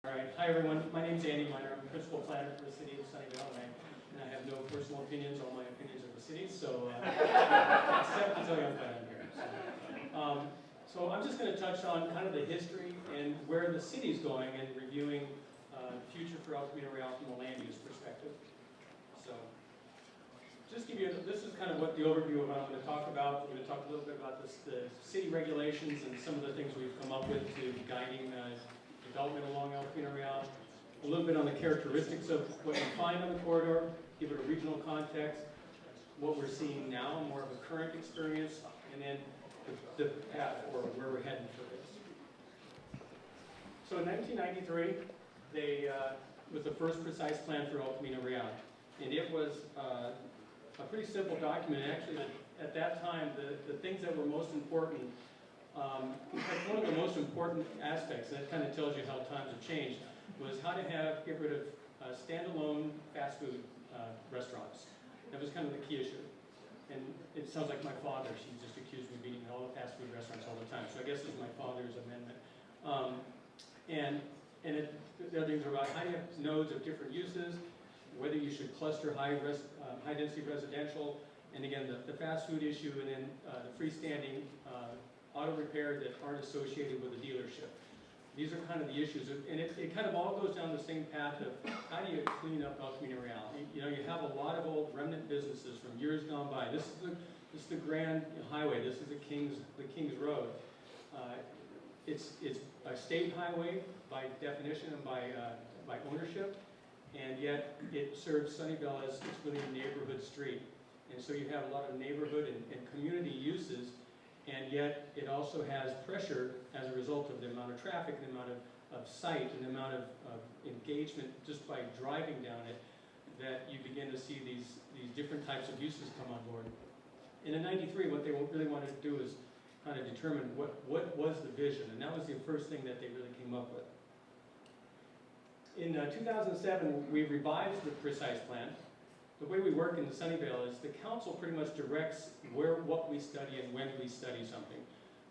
All right, hi everyone. My name is Andy Miner. I'm principal planner for the city of Sunnyvale, and I have no personal opinions. All my opinions are the city's, so except to tell you I'm glad I'm here. So I'm just going to touch on kind of the history and where the city's going and reviewing the future for El Camino Real from a land use perspective. So just give you, this is kind of what the overview of what I'm going to talk about. We're going to talk a little bit about the city regulations and some of the things we've come up with to guiding development along El Camino Real, a little bit on the characteristics of what you find on the corridor, give it a regional context, what we're seeing now, more of a current experience, and then the path or where we're heading for this. So in 1993, they was the first precise plan for El Camino Real, and it was a pretty simple document. Actually, at that time, the things that were most important, one of the most important aspects, and that kind of tells you how times have changed, was how to get rid of standalone fast food restaurants. That was kind of the key issue. And it sounds like my father. She just accused me of beating all the fast food restaurants all the time. So I guess it's my father's amendment. The other things are about how you have nodes of different uses, whether you should cluster high-density residential, and again, the fast food issue, and then the freestanding auto repair that aren't associated with a dealership. These are kind of the issues, and it kind of all goes down the same path of how do you clean up El Camino Real. You know, you have a lot of old remnant businesses from years gone by. This is the Grand Highway. This is the King's Road. It's a state highway by definition and by ownership, and yet it serves Sunnyvale as it's really a neighborhood street. And so you have a lot of neighborhood and community uses, and yet it also has pressure as a result of the amount of traffic, and the amount of sight, and the amount of engagement just by driving down it, that you begin to see these different types of uses come on board. And in '93, what they really wanted to do is kind of determine what was the vision, and that was the first thing that they really came up with. In 2007, we revised the precise plan. The way we work in the Sunnyvale is the council pretty much directs what we study and when we study something.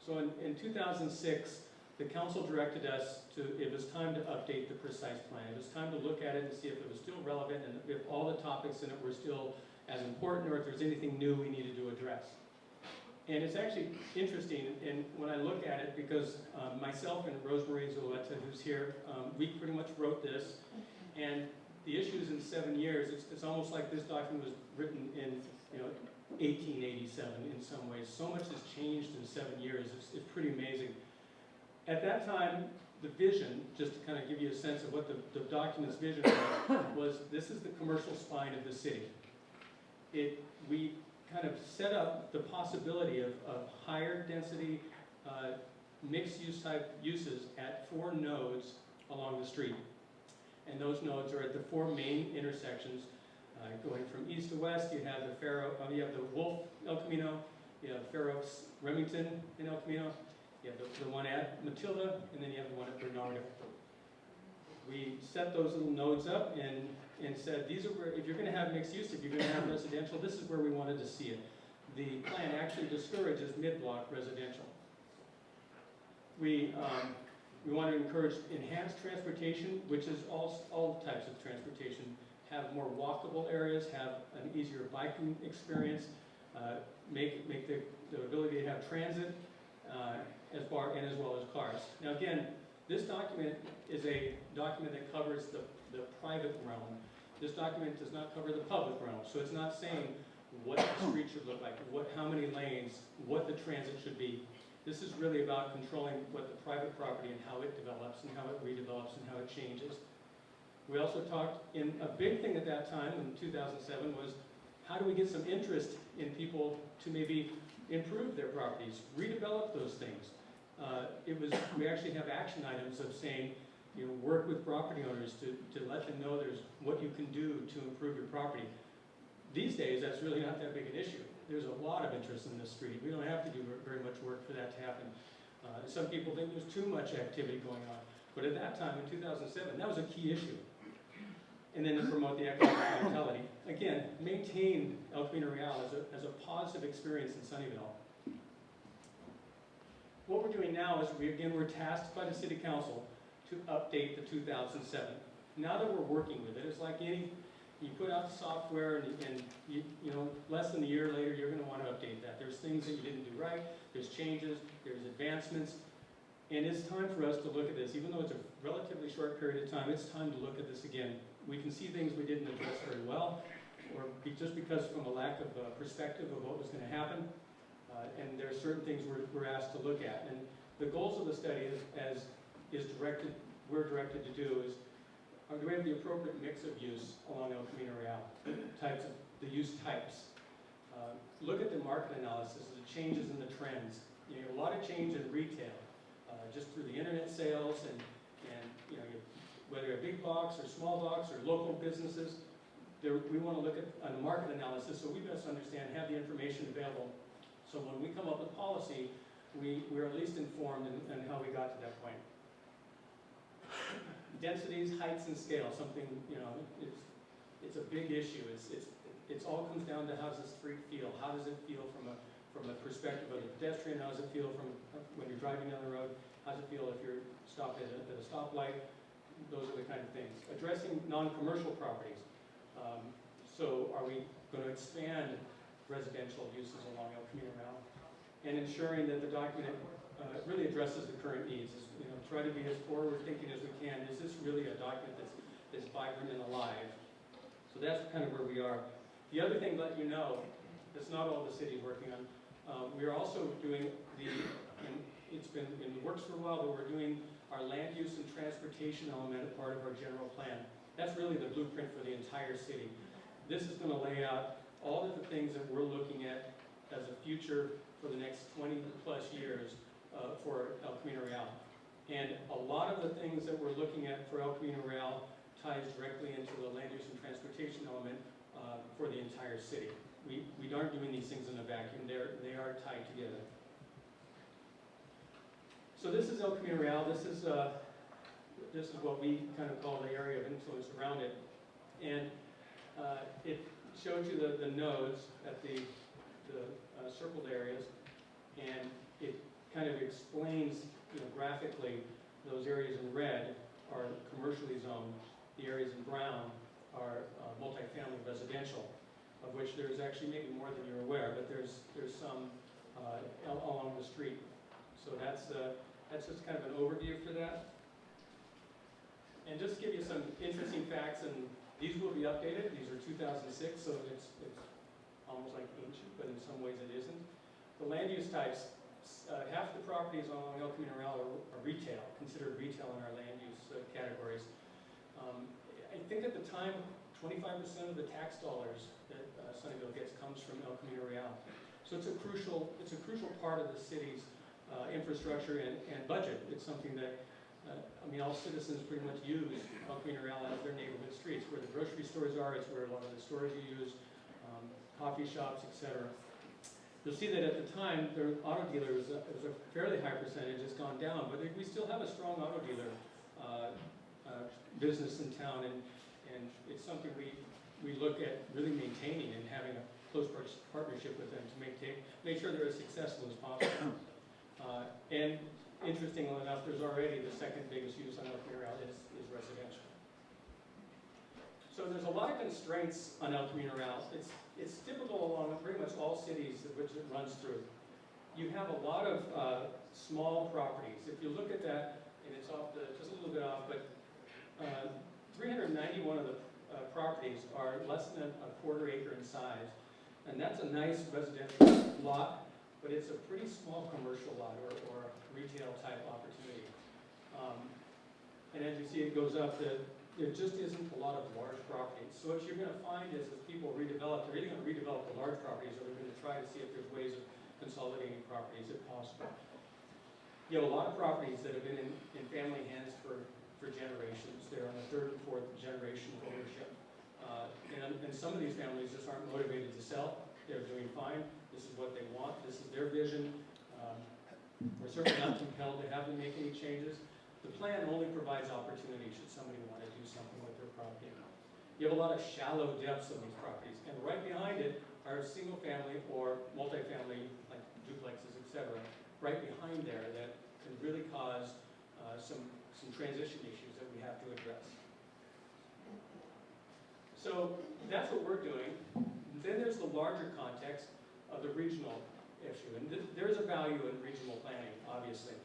So in 2006, the council directed us it was time to update the precise plan. It was time to look at it and see if it was still relevant and if all the topics in it were still as important, or if there's anything new we needed to address. And it's actually interesting, and when I look at it, because myself and Rosemarie Zuleta, who's here, we pretty much wrote this, and the issues in 7 years, it's almost like this document was written in 1887 in some ways. So much has changed in 7 years, it's pretty amazing. At that time, the vision, just to kind of give you a sense of what the document's vision was this is the commercial spine of the city. We kind of set up the possibility of higher density, mixed-use type uses at 4 nodes along the street. And those nodes are at the 4 main intersections, going from east to west. You have the Wolf El Camino, you have Fair Oaks Remington in El Camino, you have the one at Matilda, and then you have the one at Bernardo. We set those little nodes up and said, these are where, if you're going to have mixed use, if you're going to have residential, this is where we wanted to see it. The plan actually discourages mid-block residential. We want to encourage enhanced transportation, which is all types of transportation. Have more walkable areas, have an easier biking experience, make the ability to have transit as well as cars. Now again, this document is a document that covers the private realm. This document does not cover the public realm, so it's not saying what the street should look like, how many lanes, what the transit should be. This is really about controlling what the private property and how it develops and how it redevelops and how it changes. We also talked, in a big thing at that time in 2007 was how do we get some interest in people to maybe improve their properties, redevelop those things. We actually have action items of saying, work with property owners to let them know there's what you can do to improve your property. These days, that's really not that big an issue. There's a lot of interest in this street. We don't have to do very much work for that to happen. Some people think there's too much activity going on. But at that time, in 2007, that was a key issue. And then to promote the economic vitality. Again, maintain El Camino Real as a positive experience in Sunnyvale. What we're doing now is we're tasked by the City Council to update the 2007. Now that we're working with it, it's like any, you put out the software and you know, less than a year later, you're going to want to update that. There's things that you didn't do right, there's changes, there's advancements, and it's time for us to look at this. Even though it's a relatively short period of time, it's time to look at this again. We can see things we didn't address very well, or just because from a lack of perspective of what was going to happen, and there are certain things we're asked to look at. And the goals of the study, we're directed to do is, do we have the appropriate mix of use along El Camino Real? The use types. Look at the market analysis, the changes in the trends. You know, a lot of change in retail, just through the internet sales and you know, whether a big box or small box or local businesses. We want to look at a market analysis so we best understand, have the information available. So when we come up with policy, we're at least informed in how we got to that point. Densities, heights, and scale, something, you know, it's a big issue. It's all comes down to how does the street feel? How does it feel from a perspective of the pedestrian? How does it feel from when you're driving down the road? How does it feel if you're stopped at a stoplight? Those are the kind of things. Addressing non-commercial properties. So are we going to expand residential uses along El Camino Real? And ensuring that the document really addresses the current needs. You know, try to be as forward thinking as we can. Is this really a document that's vibrant and alive? So that's kind of where we are. The other thing, let you know, that's not all the city's working on. We are also doing and it's been in the works for a while, but we're doing our land use and transportation element as part of our general plan. That's really the blueprint for the entire city. This is going to lay out all of the things that we're looking at as a future for the next 20 plus years for El Camino Real. And a lot of the things that we're looking at for El Camino Real ties directly into the land use and transportation element for the entire city. We aren't doing these things in a vacuum. They are tied together. So this is El Camino Real. This is what we kind of call the area of influence around it. And it shows you the nodes at the circled areas, and it kind of explains, you know, graphically, those areas in red are commercially zoned. The areas in brown are multifamily residential, of which there's actually maybe more than you're aware, but there's some along the street. So that's just kind of an overview for that. And just to give you some interesting facts, and these will be updated. These are 2006, so it's almost like ancient, but in some ways it isn't. The land use types, half the properties along El Camino Real are retail, considered retail in our land use categories. I think at the time, 25% of the tax dollars that Sunnyvale gets comes from El Camino Real. So it's a crucial part of the city's infrastructure and budget. It's something that, I mean, all citizens pretty much use El Camino Real as their neighborhood streets. Where the grocery stores are, it's where a lot of the stores are used, coffee shops, etc. You'll see that at the time, the auto dealer was a fairly high percentage. It's gone down, but we still have a strong auto dealer business in town, and it's something we look at really maintaining and having a close partnership with them to make sure they're as successful as possible. And interestingly enough, there's already the second biggest use on El Camino Real is residential. So there's a lot of constraints on El Camino Real. It's typical along pretty much all cities which it runs through. You have a lot of small properties. If you look at that, and it's off just a little bit off, but 391 of the properties are less than a quarter acre in size. And that's a nice residential lot, but it's a pretty small commercial lot or retail type opportunity. And as you see, it goes up. There just isn't a lot of large properties. So what you're going to find is as people redevelop, they're either going to redevelop the large properties or they're going to try to see if there's ways of consolidating properties if possible. You have a lot of properties that have been in family hands for generations. They're on the third and fourth generation of ownership. And some of these families just aren't motivated to sell. They're doing fine. This is what they want. This is their vision. We're certainly not compelled to have them make any changes. The plan only provides opportunity should somebody want to do something with their property. You have a lot of shallow depths on these properties, and right behind it are single family or multifamily, like duplexes, etc., right behind there that can really cause some some transition issues that we have to address. So that's what we're doing. Then there's the larger context of the regional issue. And there's a value in regional planning, obviously.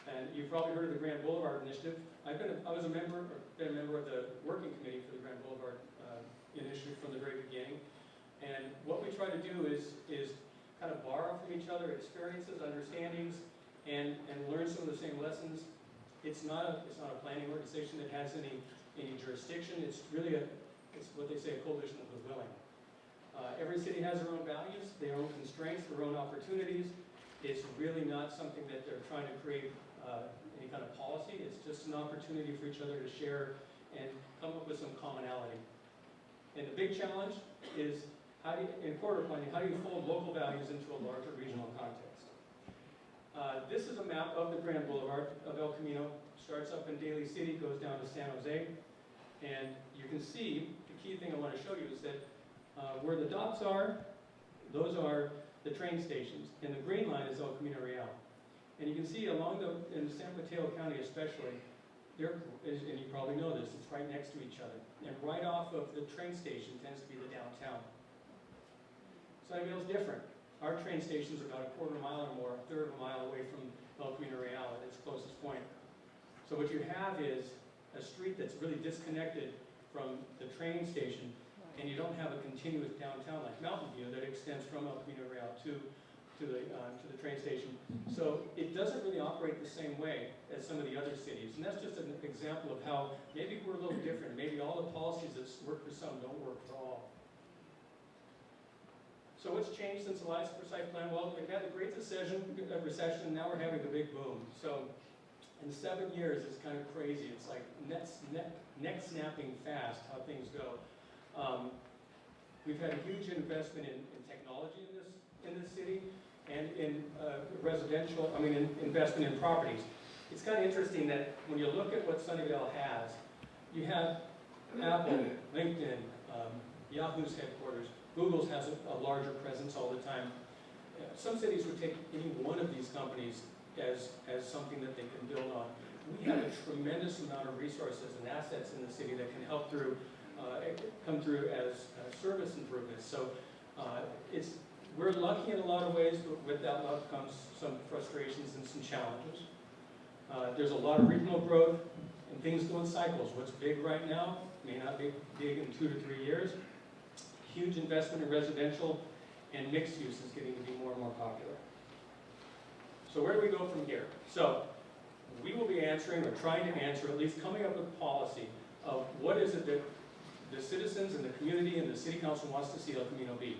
And you've probably heard of the Grand Boulevard Initiative. I was a member, or been a member of the working committee for the Grand Boulevard Initiative from the very beginning. And what we try to do is kind of borrow from each other experiences, understandings, and learn some of the same lessons. It's not a planning organization that has any jurisdiction. It's really it's what they say, a coalition of the willing. Every city has their own values, their own constraints, their own opportunities. It's really not something that they're trying to create any kind of policy. It's just an opportunity for each other to share and come up with some commonality. And the big challenge is, in corridor planning, how do you fold local values into a larger regional context? This is a map of the Grand Boulevard of El Camino. Starts up in Daly City, goes down to San Jose. And you can see, the key thing I want to show you is that where the dots are, those are the train stations. And the green line is El Camino Real. And you can see in San Mateo County especially, and you probably know this, it's right next to each other. And right off of the train station tends to be the downtown. Sunnyvale's different. Our train station's about a quarter mile or more, a third of a mile away from El Camino Real at its closest point. So what you have is a street that's really disconnected from the train station, and you don't have a continuous downtown like Mountain View that extends from El Camino Real to the train station. So it doesn't really operate the same way as some of the other cities, and that's just an example of how maybe we're a little different. Maybe all the policies that work for some don't work for all. So what's changed since the last site plan? Well, we've had the Great Recession, now we're having the big boom. So in 7 years, it's kind of crazy. It's like neck snapping fast how things go. We've had a huge investment in technology in this city, and in investment in properties. It's kind of interesting that when you look at what Sunnyvale has, you have Apple, LinkedIn, Yahoo's headquarters, Google's has a larger presence all the time. Some cities would take any one of these companies as something that they can build on. We have a tremendous amount of resources and assets in the city that can help come through as service improvements. So we're lucky in a lot of ways, but with that luck comes some frustrations and some challenges. There's a lot of regional growth, and things go in cycles. What's big right now may not be big in 2 to 3 years. Huge investment in residential, and mixed use is getting to be more and more popular. So where do we go from here? So we will be answering, or trying to answer, at least coming up with policy of what is it that the citizens and the community and the city council wants to see El Camino be.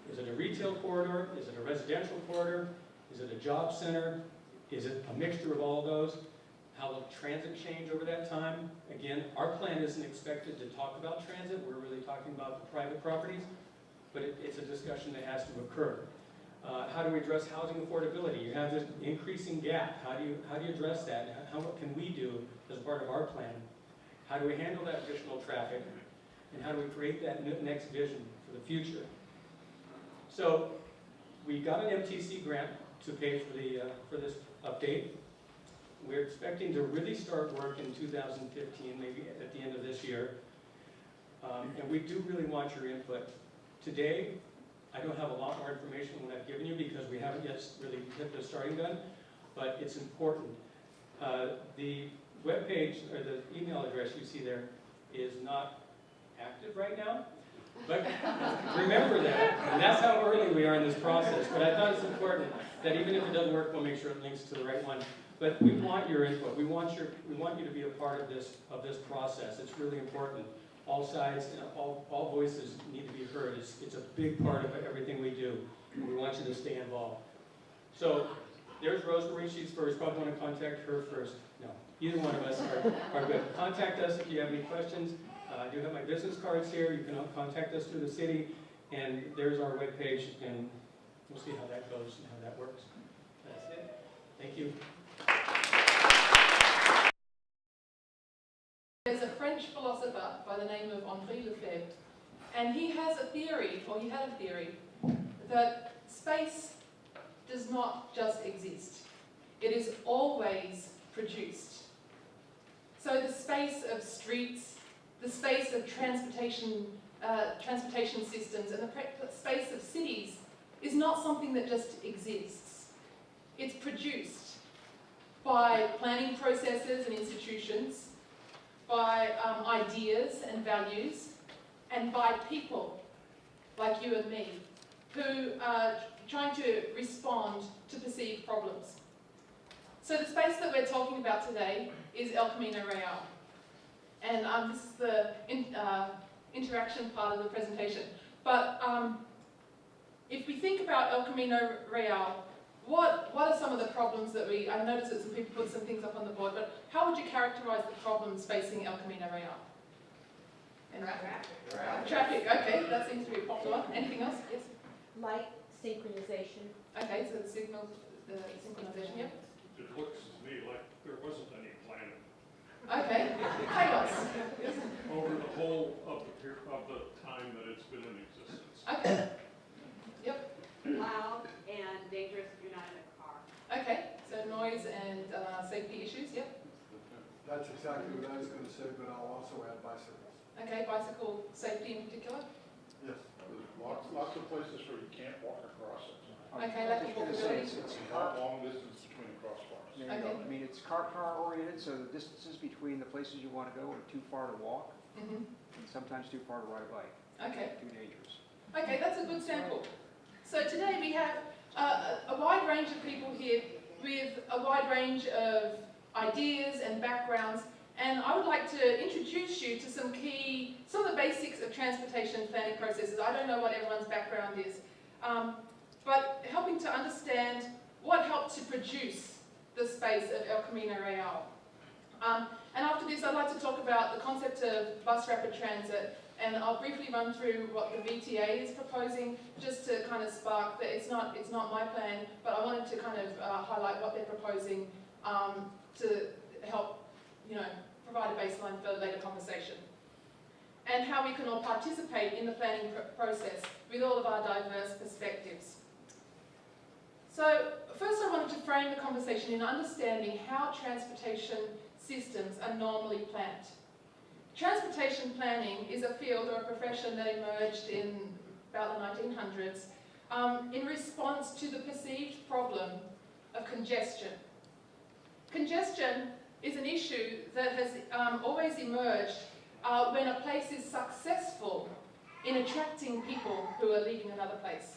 Is it a retail corridor? Is it a residential corridor? Is it a job center? Is it a mixture of all those? How will transit change over that time? Again, our plan isn't expected to talk about transit. We're really talking about the private properties, but it's a discussion that has to occur. How do we address housing affordability? You have this increasing gap. How do you address that? What can we do as part of our plan? How do we handle that additional traffic? And how do we create that next vision for the future? So we got an MTC grant to pay for this update. We're expecting to really start work in 2015, maybe at the end of this year. And we do really want your input. Today, I don't have a lot more information than I've given you because we haven't yet really hit the starting gun, but it's important. The webpage, or the email address you see there, is not active right now. But remember that, and that's how early we are in this process. But I thought it's important that even if it doesn't work, we'll make sure it links to the right one. But we want your input. We want you to be a part of this process. It's really important. All sides and all voices need to be heard. It's a big part of everything we do. We want you to stay involved. So there's Rosemary. She's first. Probably want to contact her first. No, either one of us are good. Contact us if you have any questions. I do have my business cards here. You can contact us through the city. And there's our webpage, and we'll see how that goes and how that works. That's it. Thank you. There's a French philosopher by the name of Henri Lefebvre, and he has a theory, or he had a theory, that space does not just exist. It is always produced. So the space of streets, the space of transportation systems, and the space of cities is not something that just exists. It's produced by planning processes and institutions, by ideas and values, and by people like you and me, who are trying to respond to perceived problems. So the space that we're talking about today is El Camino Real. And this is the interaction part of the presentation. But if we think about El Camino Real, what are some of the problems that I noticed that some people put some things up on the board, but how would you characterize the problems facing El Camino Real? Traffic, okay, that seems to be popular. Anything else? Yes? Light synchronization. Okay, so the synchronization, yeah? It looks to me like there wasn't any planning Okay, chaos. over the whole of the time that it's been in existence. Okay, yep, Loud and dangerous if you're not in a car. okay, so noise and safety issues, yep. That's exactly what I was going to say, but I'll also add bicycles. Okay, bicycle safety in particular. Yes. Lots of places where you can't walk across it. Okay, lack of walkability. It's not long distance between crosswalks. There you go. Okay. I mean, it's car oriented, so the distances between the places you want to go are too far to walk, Mhm. and sometimes too far to ride a bike, Okay, too dangerous. okay, that's a good sample. So today we have a wide range of people here with a wide range of ideas and backgrounds, and I would like to introduce you to some of the basics of transportation planning processes. I don't know what everyone's background is, but helping to understand what helped to produce the space of El Camino Real. And after this, I'd like to talk about the concept of bus rapid transit, and I'll briefly run through what the VTA is proposing, just to kind of spark that it's not my plan, but I wanted to kind of highlight what they're proposing to help, provide a baseline for later conversation. And how we can all participate in the planning process with all of our diverse perspectives. So first I wanted to frame the conversation in understanding how transportation systems are normally planned. Transportation planning is a field or a profession that emerged in about the 1900s in response to the perceived problem of congestion. Congestion is an issue that has always emerged when a place is successful in attracting people who are leaving another place.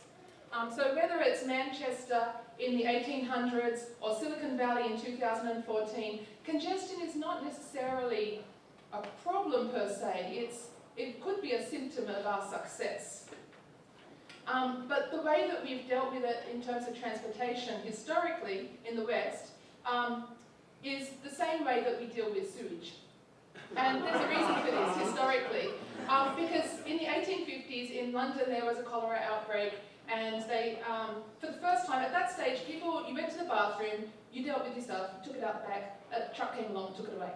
So whether it's Manchester in the 1800s or Silicon Valley in 2014, congestion is not necessarily a problem per se. It could be a symptom of our success. But the way that we've dealt with it in terms of transportation historically in the West is the same way that we deal with sewage. And there's a reason for this historically, because in the 1850s in London there was a cholera outbreak, and they, for the first time at that stage, you went to the bathroom, you dealt with yourself, you took it out the back, a truck came along and took it away.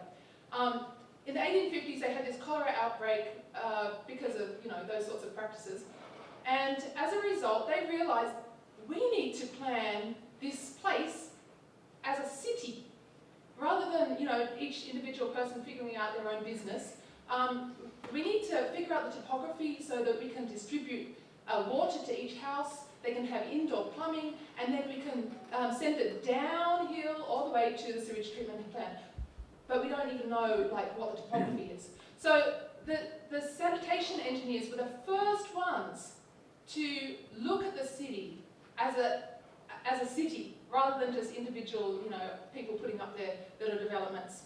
In the 1850s they had this cholera outbreak because of those sorts of practices, and as a result they realised we need to plan this place as a city. Rather than each individual person figuring out their own business, we need to figure out the topography so that we can distribute water to each house, they can have indoor plumbing, and then we can send it downhill all the way to the sewage treatment plant. But we don't even know what the topography is. So the sanitation engineers were the first ones to look at the city as a city, rather than just individual, people putting up their little developments.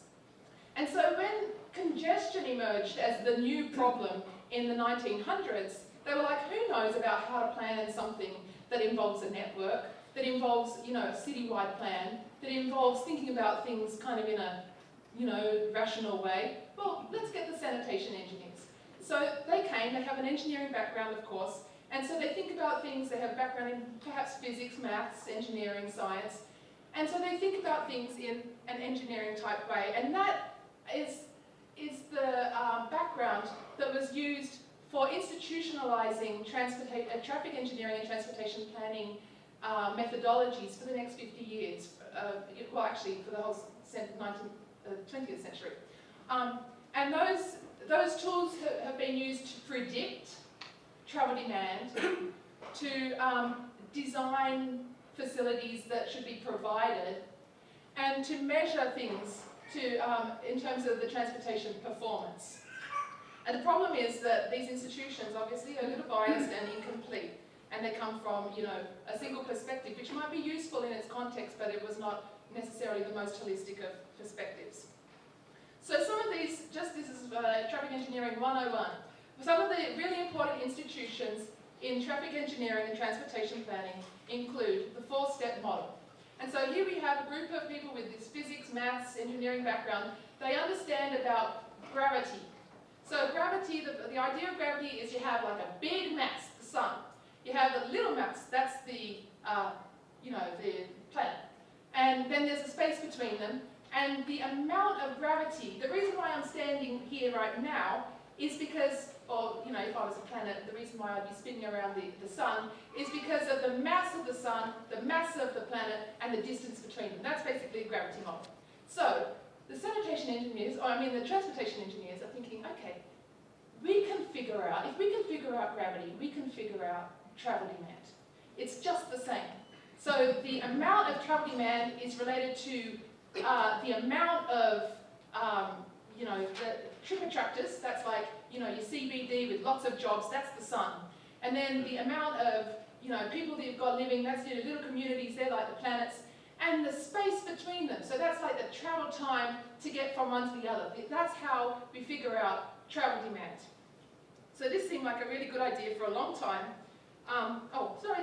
And so when congestion emerged as the new problem in the 1900s, they were like, who knows about how to plan something that involves a network, that involves, a citywide plan, that involves thinking about things kind of in a, rational way? Well, let's get the sanitation engineers. So they came, they have an engineering background, of course, and so they think about things, they have background in perhaps physics, maths, engineering, science, and so they think about things in an engineering type way, and that is the background that was used for institutionalizing traffic engineering and transportation planning methodologies for the next 50 years, well actually for the whole 20th century. And those tools have been used to predict travel demand, to design facilities that should be provided, and to measure things in terms of the transportation performance. And the problem is that these institutions obviously are a little biased and incomplete, and they come from, a single perspective, which might be useful in its context, but it was not necessarily the most holistic of perspectives. So some of these, this is Traffic Engineering 101. Some of the really important institutions in traffic engineering and transportation planning include the 4-step model. And so here we have a group of people with this physics, maths, engineering background. They understand about gravity. So gravity, the idea of gravity is you have like a big mass, the sun. You have a little mass, that's the planet. And then there's a space between them. And the amount of gravity, the reason why I'm standing here right now is because, if I was a planet, the reason why I'd be spinning around the sun is because of the mass of the sun, the mass of the planet, and the distance between them. That's basically a gravity model. So the sanitation engineers, the transportation engineers are thinking, okay, we can figure out, if we can figure out gravity, we can figure out travel demand. It's just the same. So the amount of travel demand is related to the amount of, the trip attractors, that's like, your CBD with lots of jobs, that's the sun. And then the amount of, people that you've got living, that's your little communities, they're like the planets. And the space between them, so that's like the travel time to get from one to the other. That's how we figure out travel demand. So this seemed like a really good idea for a long time.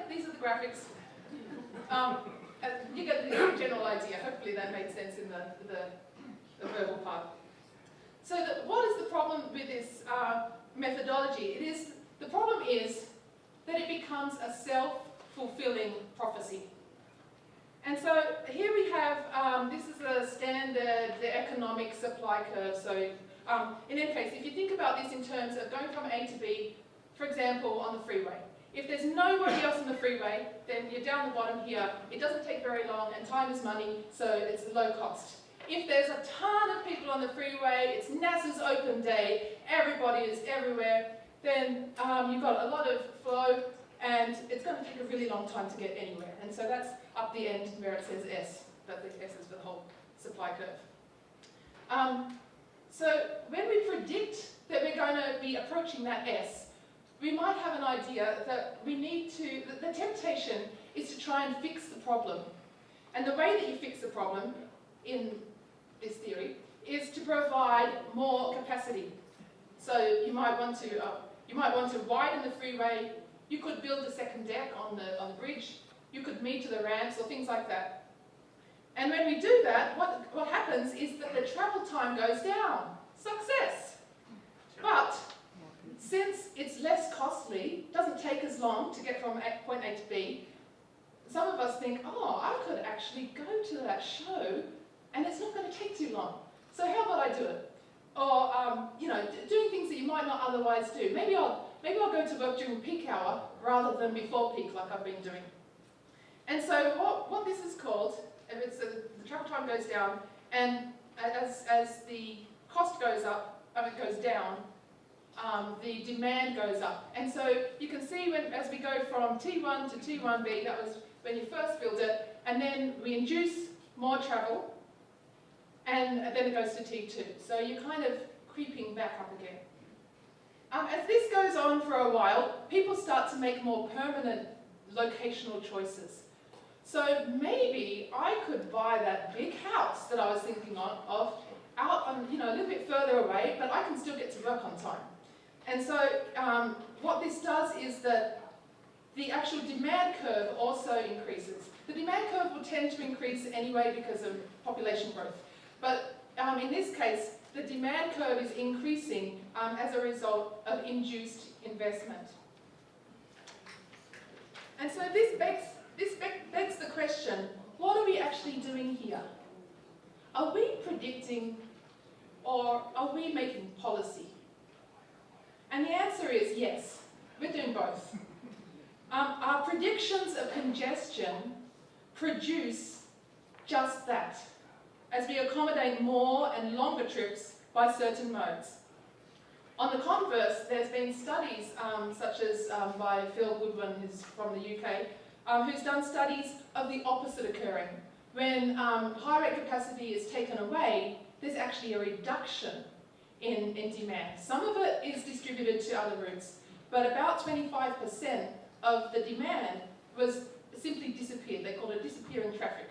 These are the graphics. You get the general idea. Hopefully that made sense in the verbal part. So what is the problem with this methodology? The problem is that it becomes a self-fulfilling prophecy. And so here we have, this is a standard, the economic supply curve. So in any case, if you think about this in terms of going from A to B, for example, on the freeway. If there's nobody else on the freeway, then you're down the bottom here. It doesn't take very long, and time is money, so it's low cost. If there's a ton of people on the freeway, it's NASA's open day, everybody is everywhere, then you've got a lot of flow, and it's going to take a really long time to get anywhere. And so that's up the end where it says S, but the S is for the whole supply curve. So when we predict that we're going to be approaching that S, we might have an idea that we need to, the temptation is to try and fix the problem. And the way that you fix the problem in this theory is to provide more capacity. So you might want to widen the freeway. You could build a second deck on the bridge. You could meter the ramps or things like that. And when we do that, what happens is that the travel time goes down. Success! But since it's less costly, doesn't take as long to get from point A to B, some of us think, I could actually go to that show and it's not going to take too long. So how about I do it? Or, doing things that you might not otherwise do. Maybe I'll go to work during peak hour rather than before peak like I've been doing. And so what this is called, if it's the travel time goes down, and as the cost goes up, goes down, the demand goes up. And so you can see as we go from T1 to T1B, that was when you first build it, and then we induce more travel, and then it goes to T2. So you're kind of creeping back up again. As this goes on for a while, people start to make more permanent locational choices. So maybe I could buy that big house that I was thinking of out on, a little bit further away, but I can still get to work on time. And so what this does is that the actual demand curve also increases. The demand curve will tend to increase anyway because of population growth. But in this case, the demand curve is increasing as a result of induced investment. And so this begs the question, what are we actually doing here? Are we predicting or are we making policy? And the answer is yes, we're doing both. Our predictions of congestion produce just that. As we accommodate more and longer trips by certain modes. On the converse, there's been studies such as by Phil Goodwin, who's from the UK, who's done studies of the opposite occurring. When high rate capacity is taken away, there's actually a reduction in demand. Some of it is distributed to other routes, but about 25% of the demand was simply disappeared. They call it disappearing traffic.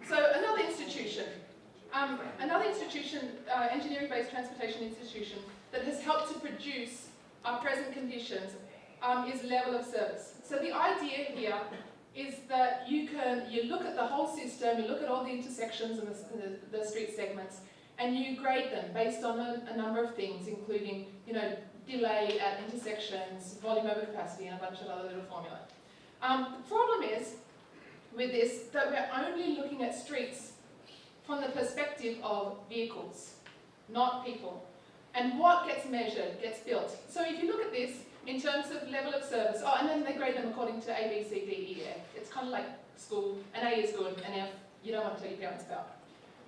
So another institution, engineering-based transportation institution, that has helped to produce our present conditions is level of service. So the idea here is that you look at the whole system, you look at all the intersections and the street segments, and you grade them based on a number of things, including, delay at intersections, volume over capacity, and a bunch of other little formulae. The problem is, with this, that we're only looking at streets from the perspective of vehicles, not people. And what gets measured gets built. So if you look at this in terms of level of service, and then they grade them according to A, B, C, D, E, F. It's kind of like school. An A is good, an F you don't want to tell your parents about.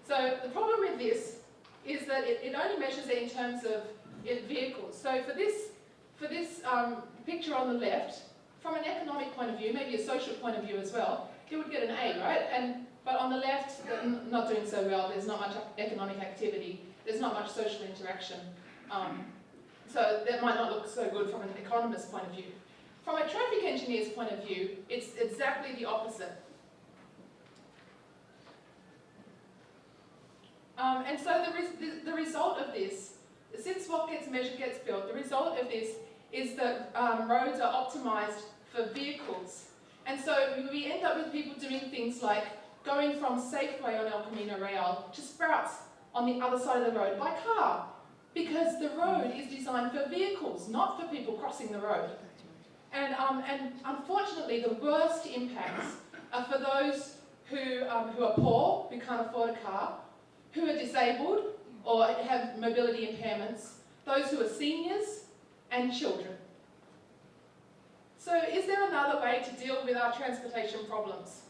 So the problem with this is that it only measures it in terms of vehicles. So for this picture on the left, from an economic point of view, maybe a social point of view as well, it would get an A, right? But on the left, not doing so well. There's not much economic activity. There's not much social interaction. So that might not look so good from an economist's point of view. From a traffic engineer's point of view, it's exactly the opposite. And so the result of this, since what gets measured gets built, the result of this is that roads are optimized for vehicles. And so we end up with people doing things like going from Safeway on El Camino Real to Sprouts on the other side of the road by car, because the road is designed for vehicles, not for people crossing the road. And unfortunately, the worst impacts are for those who are poor, who can't afford a car, who are disabled or have mobility impairments, those who are seniors, and children. So is there another way to deal with our transportation problems?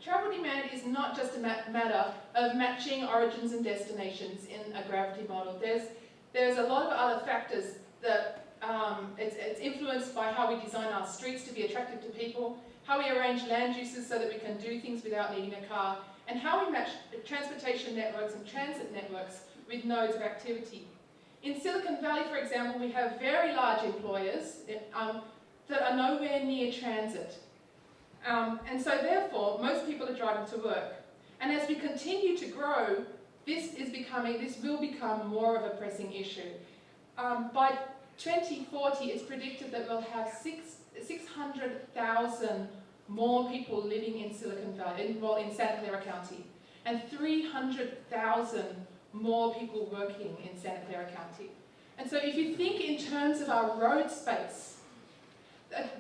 Travel demand is not just a matter of matching origins and destinations in a gravity model. There's a lot of other factors that it's influenced by how we design our streets to be attractive to people, how we arrange land uses so that we can do things without needing a car, and how we match transportation networks and transit networks with nodes of activity. In Silicon Valley, for example, we have very large employers that are nowhere near transit. And so therefore, most people are driving to work. And as we continue to grow, this will become more of a pressing issue. By 2040, it's predicted that we'll have 600,000 more people living in Silicon Valley, in Santa Clara County, and 300,000 more people working in Santa Clara County. And so if you think in terms of our road space,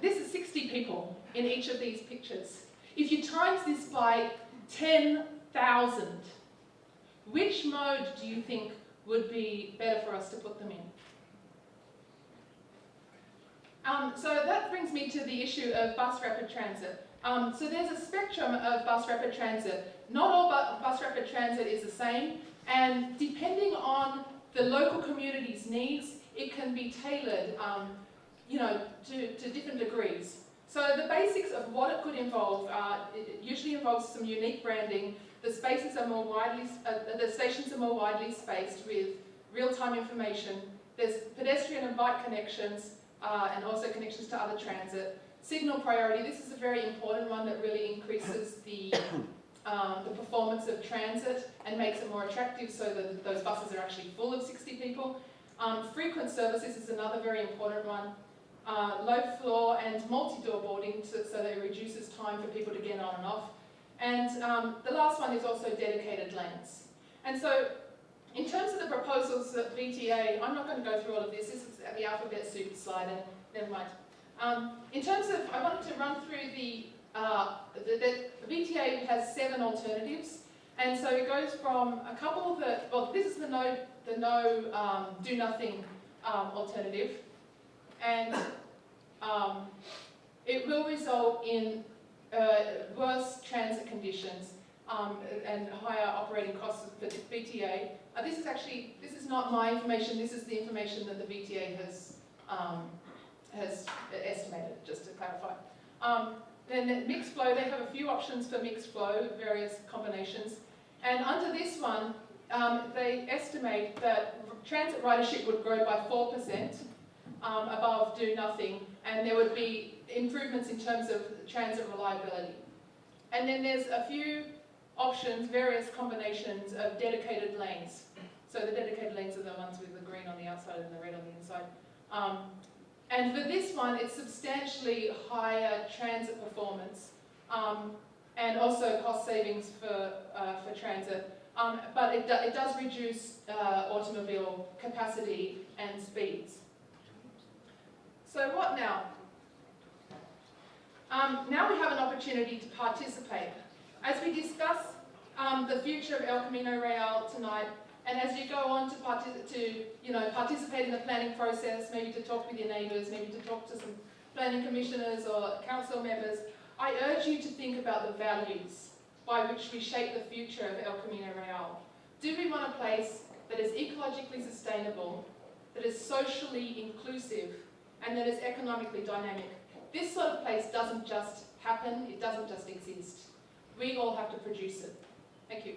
this is 60 people in each of these pictures. If you times this by 10,000, which mode do you think would be better for us to put them in? So that brings me to the issue of bus rapid transit. So there's a spectrum of bus rapid transit. Not all bus rapid transit is the same, and depending on the local community's needs, it can be tailored to different degrees. So the basics of what it could involve, it usually involves some unique branding. The spaces are more widely, the stations are more widely spaced with real-time information. There's pedestrian and bike connections, and also connections to other transit. Signal priority, this is a very important one that really increases the performance of transit and makes it more attractive so that those buses are actually full of 60 people. Frequent services is another very important one. Low floor and multi-door boarding so that it reduces time for people to get on and off. And the last one is also dedicated lanes. And so in terms of the proposals that VTA, I'm not going to go through all of this. This is the alphabet soup slide, and never mind. In terms of, I wanted to run through the VTA has 7 alternatives, and so it goes from a couple that, well, this is the no do nothing alternative, and it will result in worse transit conditions. and higher operating costs for the VTA. This is not my information, this is the information that the VTA has estimated, just to clarify. Then mixed flow, they have a few options for mixed flow, various combinations. And under this one, they estimate that transit ridership would grow by 4% above do nothing, and there would be improvements in terms of transit reliability. And then there's a few options, various combinations of dedicated lanes. So the dedicated lanes are the ones with the green on the outside and the red on the inside. And for this one, it's substantially higher transit performance and also cost savings for transit. But it does reduce automobile capacity and speeds. So what now? Now we have an opportunity to participate. As we discuss the future of El Camino Real tonight, and as you go on to participate in the planning process, maybe to talk with your neighbours, maybe to talk to some planning commissioners or council members, I urge you to think about the values by which we shape the future of El Camino Real. Do we want a place that is ecologically sustainable, that is socially inclusive, and that is economically dynamic? This sort of place doesn't just happen, it doesn't just exist. We all have to produce it. Thank you.